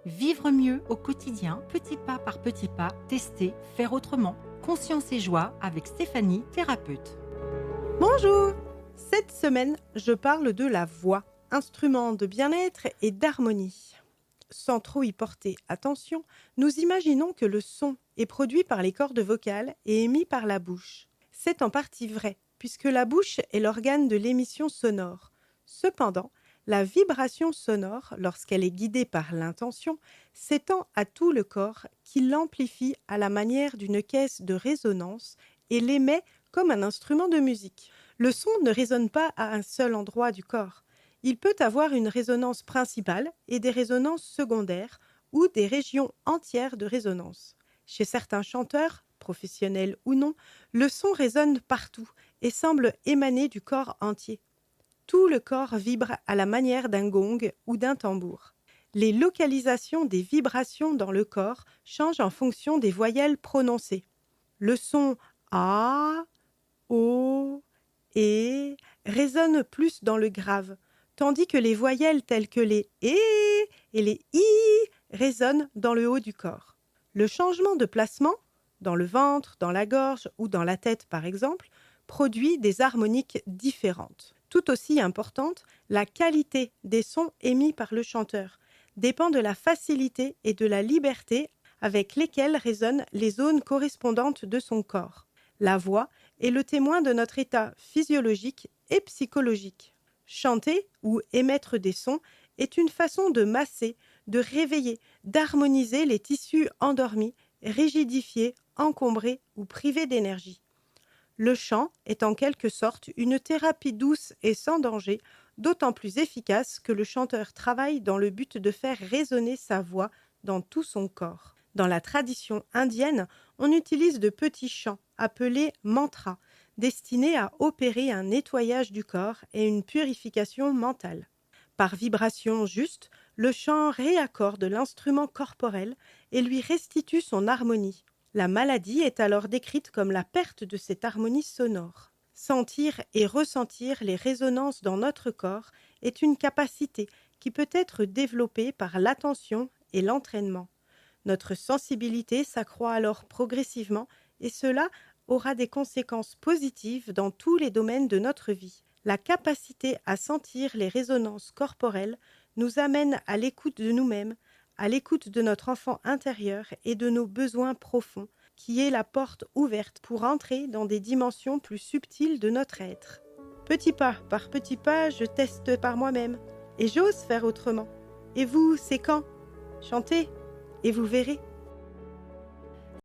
Vivre mieux au quotidien, petit pas par petit pas, tester, faire autrement. Conscience et joie avec Stéphanie, thérapeute. Bonjour! Cette semaine, je parle de la voix, instrument de bien-être et d'harmonie. Sans trop y porter attention, nous imaginons que le son est produit par les cordes vocales et émis par la bouche. C'est en partie vrai, puisque la bouche est l'organe de l'émission sonore. Cependant, la vibration sonore, lorsqu'elle est guidée par l'intention, s'étend à tout le corps qui l'amplifie à la manière d'une caisse de résonance et l'émet comme un instrument de musique. Le son ne résonne pas à un seul endroit du corps. Il peut avoir une résonance principale et des résonances secondaires ou des régions entières de résonance. Chez certains chanteurs, professionnels ou non, le son résonne partout et semble émaner du corps entier. Tout le corps vibre à la manière d'un gong ou d'un tambour. Les localisations des vibrations dans le corps changent en fonction des voyelles prononcées. Le son A, O, E résonne plus dans le grave, tandis que les voyelles telles que les E et les I résonnent dans le haut du corps. Le changement de placement, dans le ventre, dans la gorge ou dans la tête par exemple, produit des harmoniques différentes. Tout aussi importante, la qualité des sons émis par le chanteur dépend de la facilité et de la liberté avec lesquelles résonnent les zones correspondantes de son corps. La voix est le témoin de notre état physiologique et psychologique. Chanter ou émettre des sons est une façon de masser, de réveiller, d'harmoniser les tissus endormis, rigidifiés, encombrés ou privés d'énergie. Le chant est en quelque sorte une thérapie douce et sans danger, d'autant plus efficace que le chanteur travaille dans le but de faire résonner sa voix dans tout son corps. Dans la tradition indienne, on utilise de petits chants, appelés mantras, destinés à opérer un nettoyage du corps et une purification mentale. Par vibration juste, le chant réaccorde l'instrument corporel et lui restitue son harmonie. La maladie est alors décrite comme la perte de cette harmonie sonore. Sentir et ressentir les résonances dans notre corps est une capacité qui peut être développée par l'attention et l'entraînement. Notre sensibilité s'accroît alors progressivement et cela aura des conséquences positives dans tous les domaines de notre vie. La capacité à sentir les résonances corporelles nous amène à l'écoute de nous-mêmes, à l'écoute de notre enfant intérieur et de nos besoins profonds, qui est la porte ouverte pour entrer dans des dimensions plus subtiles de notre être. Petit pas par petit pas, je teste par moi-même et j'ose faire autrement. Et vous, c'est quand ? Chantez et vous verrez.